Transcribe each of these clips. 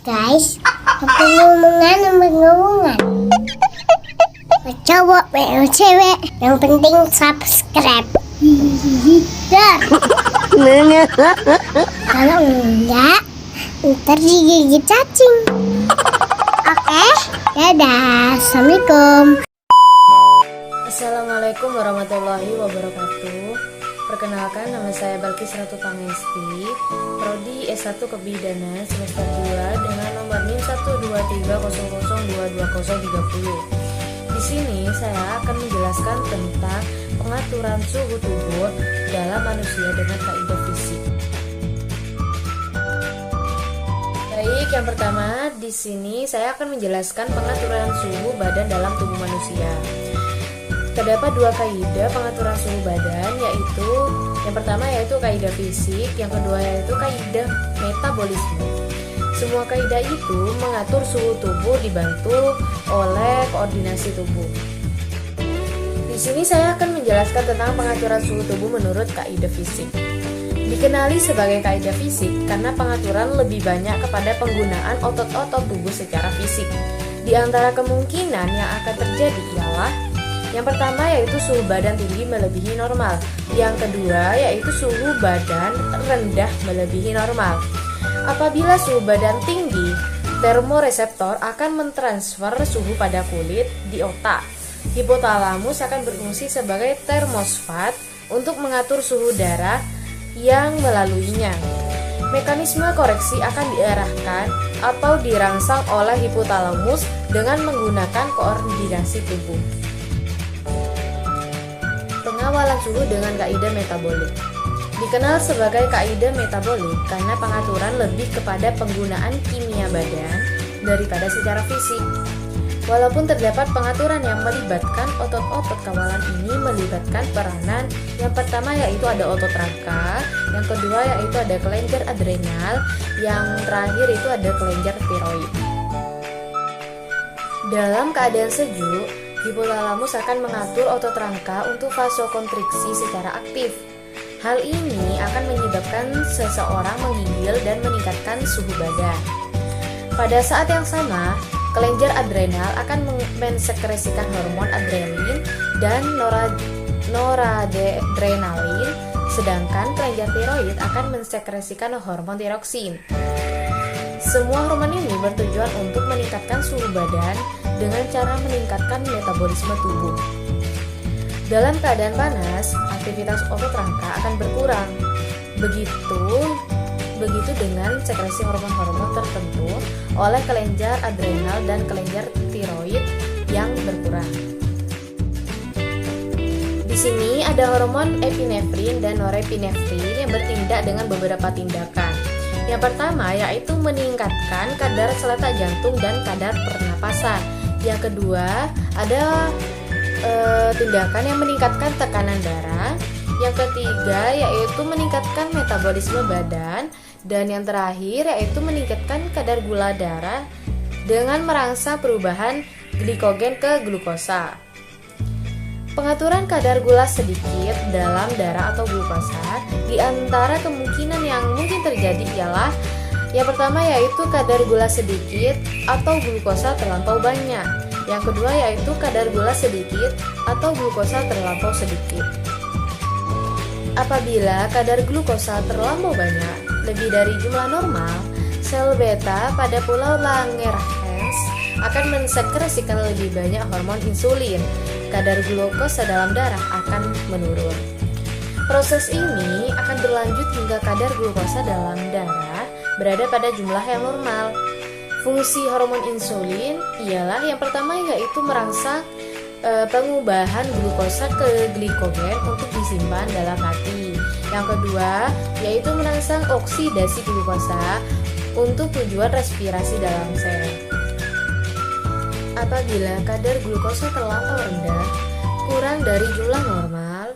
guys, ngomongan. Cowok, cewek, yang penting subscribe. Dar. Kalau enggak, ntar digigit cacing. Oke, dadah. Assalamualaikum. Assalamualaikum warahmatullahi wabarakatuh. Perkenalkan, nama saya Balkis Ratu Pangesti, Prodi S1 Kebidanan semester 2 dengan nomor NIM 12300220030. Di sini saya akan menjelaskan tentang pengaturan suhu tubuh dalam manusia dengan kaidah fisik. Baik, yang pertama di sini saya akan menjelaskan pengaturan suhu badan dalam tubuh manusia. Terdapat dua kaidah pengaturan suhu badan, yaitu yang pertama yaitu kaidah fisik, yang kedua yaitu kaidah metabolisme. Semua kaidah itu mengatur suhu tubuh dibantu oleh koordinasi tubuh. Di sini saya akan menjelaskan tentang pengaturan suhu tubuh menurut kaidah fisik. Dikenali sebagai kaidah fisik karena pengaturan lebih banyak kepada penggunaan otot-otot tubuh secara fisik. Di antara kemungkinan yang akan terjadi ialah yang pertama yaitu suhu badan tinggi melebihi normal. Yang kedua yaitu suhu badan rendah melebihi normal. Apabila suhu badan tinggi, termoreseptor akan mentransfer suhu pada kulit di otak. Hipotalamus akan berfungsi sebagai termostat untuk mengatur suhu darah yang melaluinya. Mekanisme koreksi akan diarahkan atau dirangsang oleh hipotalamus dengan menggunakan koordinasi tubuh. Pengawalan suhu dengan kaidah metabolik. Dikenal sebagai kaidah metabolik karena pengaturan lebih kepada penggunaan kimia badan daripada secara fisik. Walaupun terdapat pengaturan yang melibatkan otot-otot, kawalan ini melibatkan peranan yang pertama yaitu ada otot rangka, yang kedua yaitu ada kelenjar adrenal, yang terakhir itu ada kelenjar tiroid. Dalam keadaan sejuk, hipotalamus akan mengatur otot rangka untuk vasokonstriksi secara aktif. Hal ini akan menyebabkan seseorang menggigil dan meningkatkan suhu badan. Pada saat yang sama, kelenjar adrenal akan mensekresikan hormon adrenalin dan noradrenalin, sedangkan kelenjar tiroid akan mensekresikan hormon tiroksin. Semua hormon ini bertujuan untuk meningkatkan suhu badan dengan cara meningkatkan metabolisme tubuh. Dalam keadaan panas, aktivitas otot rangka akan berkurang. Begitu dengan sekresi hormon-hormon tertentu oleh kelenjar adrenal dan kelenjar tiroid yang berkurang. Di sini ada hormon epinefrin dan norepinefrin yang bertindak dengan beberapa tindakan. Yang pertama yaitu meningkatkan kadar seletak jantung dan kadar pernapasan. Yang kedua ada tindakan yang meningkatkan tekanan darah. Yang ketiga yaitu meningkatkan metabolisme badan. Dan yang terakhir yaitu meningkatkan kadar gula darah dengan merangsang perubahan glikogen ke glukosa. Pengaturan kadar gula sedikit dalam darah atau glukosa, di antara kemungkinan yang mungkin terjadi ialah yang pertama yaitu kadar gula sedikit atau glukosa terlampau banyak. Yang kedua yaitu kadar gula sedikit atau glukosa terlampau sedikit. Apabila kadar glukosa terlampau banyak, lebih dari jumlah normal, sel beta pada pulau Langerhans akan mensekresikan lebih banyak hormon insulin. Kadar glukosa dalam darah akan menurun. Proses ini akan berlanjut hingga kadar glukosa dalam darah berada pada jumlah yang normal. Fungsi hormon insulin ialah yang pertama yaitu merangsang pengubahan glukosa ke glikogen untuk disimpan dalam hati. Yang kedua yaitu merangsang oksidasi glukosa untuk tujuan respirasi dalam sel. Apabila kadar glukosa terlampau rendah, kurang dari jumlah normal,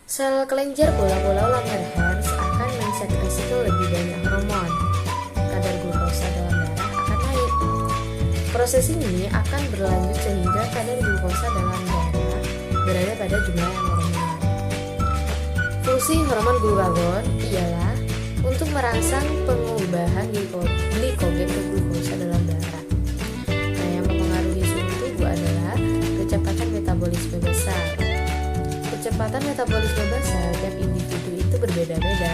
sel kelenjar pulau-pulau Langerhans akan mensekresikan lebih banyak hormon. Kadar glukosa dalam darah akan naik. Proses ini akan berlanjut sehingga kadar glukosa dalam darah berada pada jumlah yang normal. Fungsi hormon glukagon ialah untuk merangsang pengubahan glikogen ke glukosa dalam darah. Nah, yang mempengaruhi suhu tubuh adalah kecepatan metabolisme basal. Kecepatan metabolisme basal tiap individu itu berbeda-beda.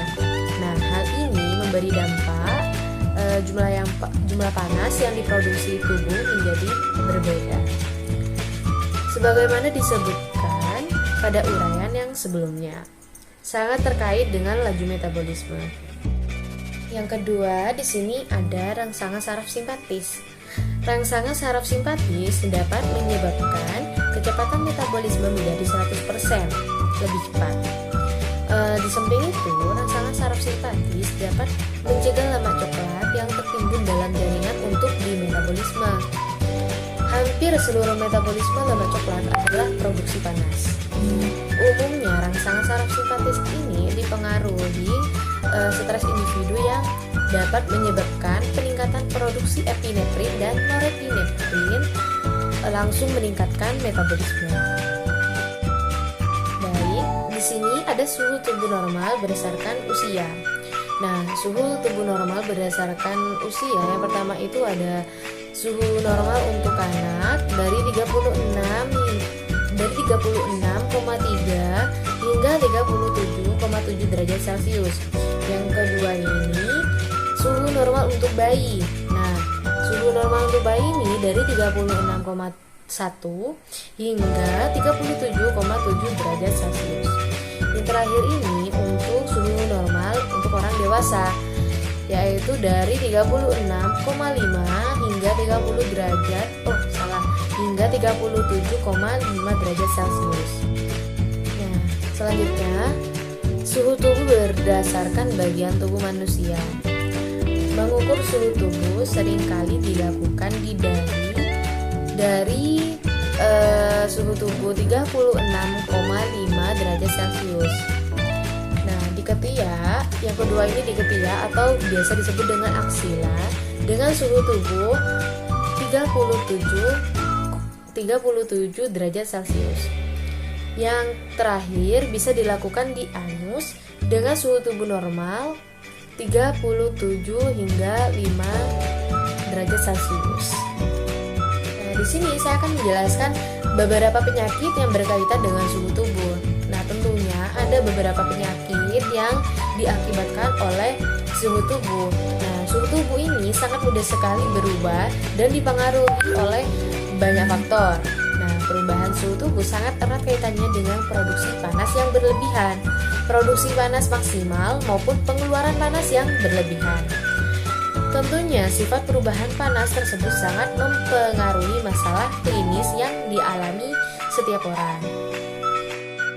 Nah, hal ini memberi dampak jumlah panas yang diproduksi tubuh menjadi berbeda. Sebagaimana disebutkan pada uraian yang sebelumnya, sangat terkait dengan laju metabolisme. Yang kedua, di sini ada rangsangan saraf simpatis. Rangsangan saraf simpatis dapat menyebabkan kecepatan metabolisme menjadi 100% lebih cepat. Di samping itu, rangsangan saraf simpatis dapat mencegah lemak coklat yang tertimbun dalam jaringan untuk dimetabolisme. Hampir seluruh metabolisme lemak coklat adalah produksi panas. Umumnya, rangsangan saraf simpatis ini dipengaruhi stres individu yang dapat menyebabkan peningkatan produksi epinefrin dan norepinefrin, langsung meningkatkan metabolisme. Baik, di sini ada suhu tubuh normal berdasarkan usia. Nah, suhu tubuh normal berdasarkan usia yang pertama itu ada suhu normal untuk anak dari 36,3 hingga 37,7 derajat Celcius. Yang kedua ini suhu normal untuk bayi. Nah, suhu normal untuk bayi ini dari 36,1 hingga 37,7 derajat Celcius. Yang terakhir ini untuk suhu normal untuk orang dewasa, yaitu dari 36,5 hingga 37,5 derajat Celcius. Nah, selanjutnya suhu tubuh berdasarkan bagian tubuh manusia. Mengukur suhu tubuh seringkali dilakukan di dari suhu tubuh 36,5 derajat Celcius. Nah, di ketiak, yang kedua ini di ketiak atau biasa disebut dengan aksila, dengan suhu tubuh 37 derajat Celcius. Yang terakhir bisa dilakukan di anus dengan suhu tubuh normal 37 hingga 5 derajat Celcius. Nah, di sini saya akan menjelaskan beberapa penyakit yang berkaitan dengan suhu tubuh. Nah, tentunya ada beberapa penyakit yang diakibatkan oleh suhu tubuh. Nah, suhu tubuh ini sangat mudah sekali berubah dan dipengaruhi oleh banyak faktor. Nah, perubahan suhu tubuh sangat erat kaitannya dengan produksi panas yang berlebihan, produksi panas maksimal maupun pengeluaran panas yang berlebihan. Tentunya sifat perubahan panas tersebut sangat mempengaruhi masalah klinis yang dialami setiap orang.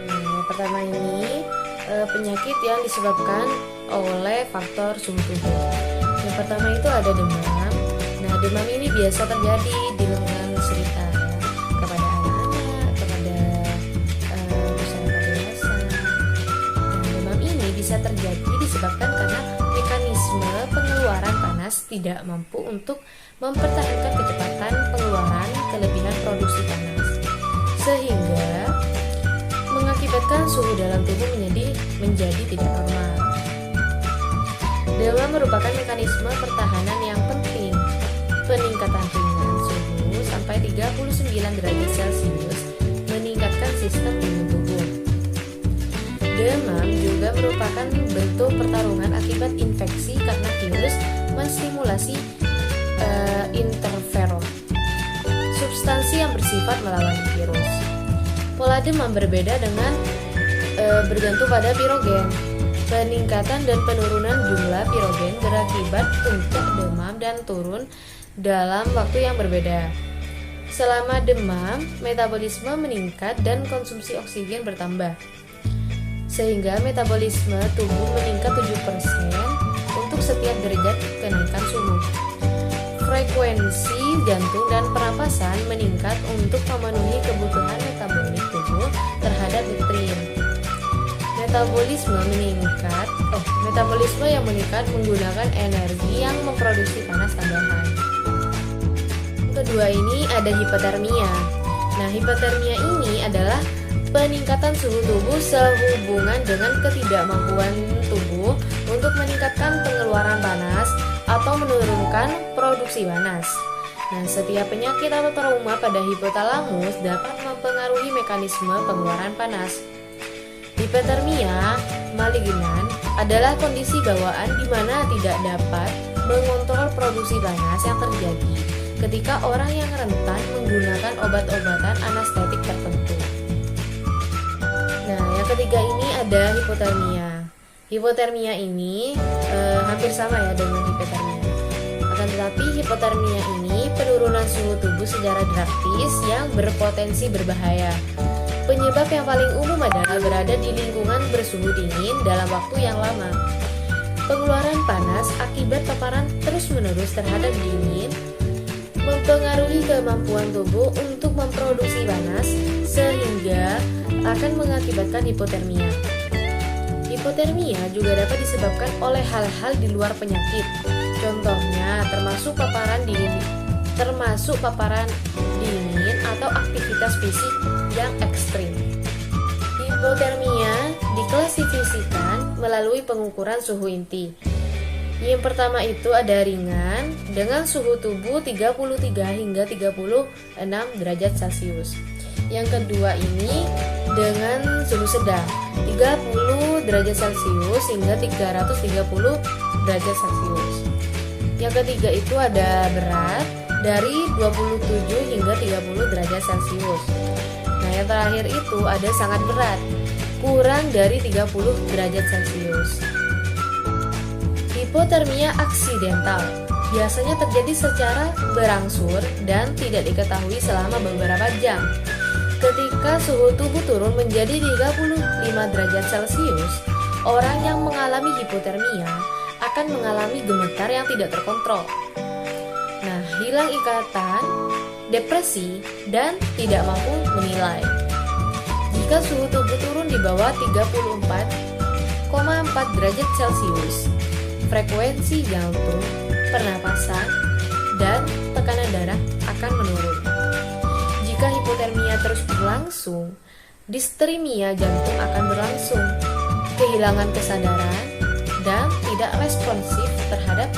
Nah, yang pertama ini penyakit yang disebabkan oleh faktor suhu tubuh. Yang pertama itu ada demam. Nah, demam ini biasa terjadi di lingkungan sekitar kepada anak-anak, kepada masyarakat dewasa. Nah, demam ini bisa terjadi disebabkan karena mekanisme pengeluaran panas tidak mampu untuk mempertahankan kecepatan pengeluaran kelebihan produksi panas, sehingga mengakibatkan suhu dalam tubuh menjadi tidak normal. Demam merupakan mekanisme pertahanan yang penting. Peningkatan ringan suhu sampai 39 derajat Celcius meningkatkan sistem imun tubuh. Demam juga merupakan bentuk pertarungan akibat infeksi karena virus menstimulasi interferon, substansi yang bersifat melawan virus. Pola demam berbeda dengan bergantung pada pirogen. Peningkatan dan penurunan jumlah pirogen berakibat puncak demam dan turun dalam waktu yang berbeda. Selama demam, metabolisme meningkat dan konsumsi oksigen bertambah, sehingga metabolisme tubuh meningkat 7% untuk setiap derajat kenaikan suhu. Frekuensi jantung dan pernapasan meningkat untuk memenuhi kebutuhan metabolik tubuh terhadap nutrien. Metabolisme yang meningkat menggunakan energi yang memproduksi panas tambahan. Kedua ini ada hipotermia. Nah, hipotermia ini adalah peningkatan suhu tubuh sehubungan dengan ketidakmampuan tubuh untuk meningkatkan pengeluaran panas atau menurunkan produksi panas. Nah, setiap penyakit atau trauma pada hipotalamus dapat mempengaruhi mekanisme pengeluaran panas. Hipotermia malignan adalah kondisi bawaan di mana tidak dapat mengontrol produksi panas yang terjadi ketika orang yang rentan menggunakan obat-obatan anestetik tertentu. Nah, yang ketiga ini ada hipotermia. Hipotermia ini hampir sama ya dengan hipotermia. Akan tetapi hipotermia ini penurunan suhu tubuh secara drastis yang berpotensi berbahaya. Penyebab yang paling umum adalah berada di lingkungan bersuhu dingin dalam waktu yang lama. Pengeluaran panas akibat paparan terus-menerus terhadap dingin mempengaruhi kemampuan tubuh untuk memproduksi panas sehingga akan mengakibatkan hipotermia. Hipotermia juga dapat disebabkan oleh hal-hal di luar penyakit. Contohnya termasuk paparan dingin atau aktivitas fisik yang ekstrim. Hipotermia diklasifikasikan melalui pengukuran suhu inti. Yang pertama itu ada ringan dengan suhu tubuh 33 hingga 36 derajat Celcius. Yang kedua ini dengan suhu sedang 30 derajat Celcius hingga 330 derajat Celcius. Yang ketiga itu ada berat dari 27 hingga 30 derajat Celcius. Nah, yang terakhir itu ada sangat berat, kurang dari 30 derajat Celcius. Hipotermia aksidental biasanya terjadi secara berangsur dan tidak diketahui selama beberapa jam. Ketika suhu tubuh turun menjadi 35 derajat Celcius, orang yang mengalami hipotermia akan mengalami gemetar yang tidak terkontrol. Nah, hilang ikatan, depresi, dan tidak mampu menilai. Jika suhu tubuh turun di bawah 34,4 derajat Celcius, frekuensi jantung, pernapasan, dan tekanan darah akan menurun. Jika hipotermia terus berlangsung, distremia jantung akan berlangsung, kehilangan kesadaran, dan tidak responsif terhadap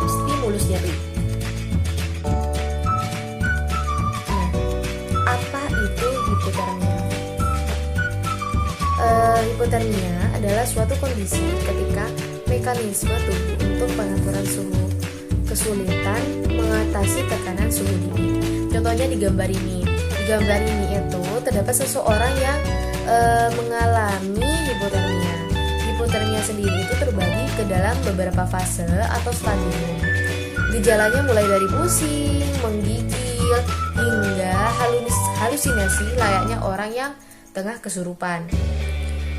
stimulus nyeri. Nah, apa itu hipotermia? Hipotermia adalah suatu kondisi ketika mekanisme tubuh untuk pengaturan suhu kesulitan mengatasi tekanan suhu dingin. Contohnya di gambar ini. Di gambar ini itu terdapat seseorang yang mengalami hipotermia. Hipotermia sendiri itu terbagi ke dalam beberapa fase atau stadium. Gejalanya mulai dari pusing, menggigil, hingga halusinasi layaknya orang yang tengah kesurupan.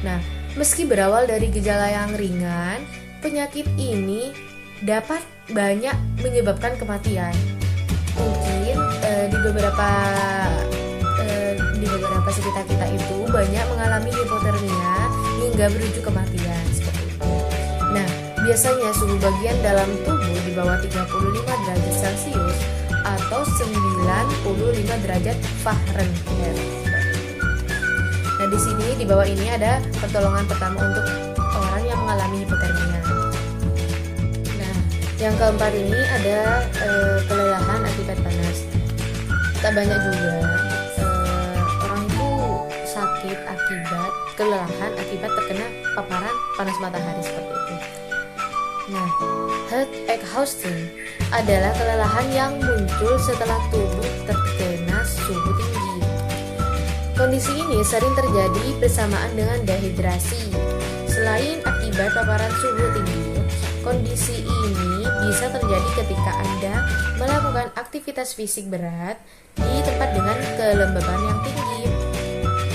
Nah, meski berawal dari gejala yang ringan, penyakit ini dapat banyak menyebabkan kematian. Mungkin di beberapa sekitar kita itu banyak mengalami hipotermia hingga berujung kematian seperti itu. Nah, biasanya suhu bagian dalam tubuh di bawah 35 derajat Celcius atau 95 derajat Fahrenheit. Nah, di sini di bawah ini ada pertolongan pertama untuk orang yang mengalami hipotermia. Nah, yang keempat ini ada kelelahan akibat panas. Tak banyak juga orang itu sakit akibat kelelahan akibat terkena paparan panas matahari seperti itu. Nah, heat exhaustion adalah kelelahan yang muncul setelah tubuh terkena suhu tinggi. Kondisi ini sering terjadi bersamaan dengan dehidrasi. Selain akibat paparan suhu tinggi, kondisi ini bisa terjadi ketika Anda melakukan aktivitas fisik berat di tempat dengan kelembaban yang tinggi.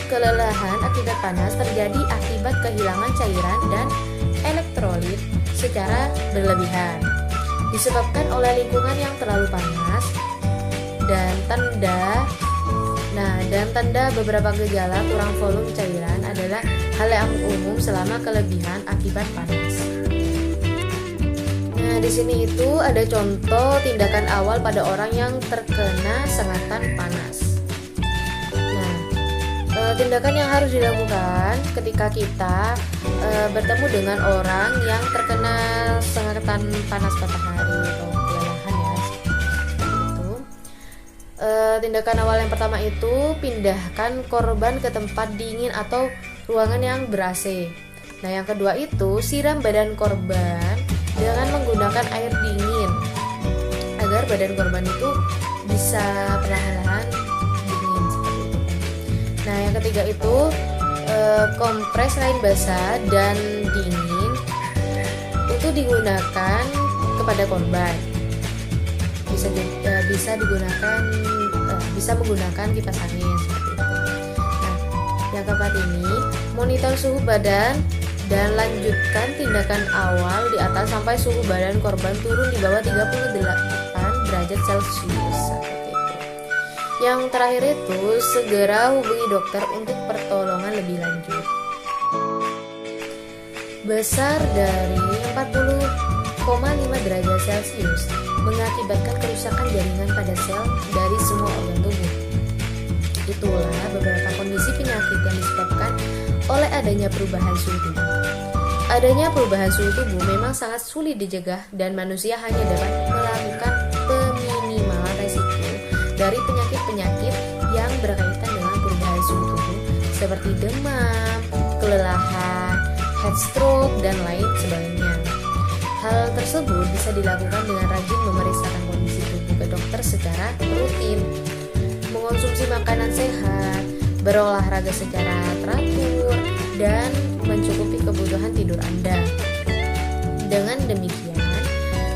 Kelelahan akibat panas terjadi akibat kehilangan cairan dan elektrolit secara berlebihan, disebabkan oleh lingkungan yang terlalu panas dan tanda beberapa gejala kurang volume cairan adalah hal yang umum selama kelebihan akibat panas. Nah, di sini itu ada contoh tindakan awal pada orang yang terkena sengatan panas. Nah, Tindakan yang harus dilakukan ketika kita bertemu dengan orang yang terkena sengatan panas matahari atau kelelahan ya, seperti itu. Tindakan awal yang pertama itu pindahkan korban ke tempat dingin atau ruangan yang ber-AC. Nah, yang kedua itu siram badan korban dengan menggunakan air dingin agar badan korban itu bisa perlahan-lahan dingin seperti itu. Nah, yang ketiga itu kompres kain basah dan dingin itu digunakan kepada korban. Bisa menggunakan kipas angin seperti itu. Nah, yang keempat ini monitor suhu badan dan lanjutkan tindakan awal di atas sampai suhu badan korban turun di bawah 38 derajat Celcius seperti itu. Yang terakhir itu segera hubungi dokter untuk pertolongan lebih lanjut. Besar dari 40,5 derajat Celcius mengakibatkan kerusakan jaringan pada sel dari semua organ tubuh. Itulah beberapa kondisi penyakit yang disebabkan oleh adanya perubahan suhu tubuh. Adanya perubahan suhu tubuh memang sangat sulit dicegah dan manusia hanya dapat melakukan peminimalan resiko dari penyakit-penyakit yang berkaitan dengan perubahan suhu tubuh seperti demam, kelelahan, heat stroke, dan lain sebagainya. Hal tersebut bisa dilakukan dengan rajin memeriksakan kondisi tubuh ke dokter secara rutin, mengonsumsi makanan sehat, berolahraga secara teratur, dan mencukupi kebutuhan tidur Anda. Dengan demikian,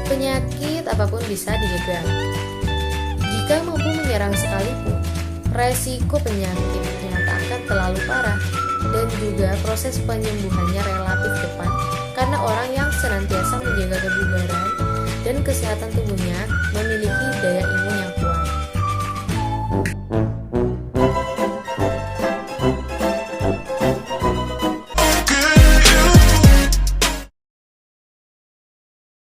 penyakit apapun bisa dicegah. Jika mampu menyerang sekalipun, resiko penyakitnya tak akan terlalu parah dan juga proses penyembuhannya relatif cepat karena orang yang senantiasa menjaga kebugaran dan kesehatan tubuhnya memiliki daya imun yang kuat.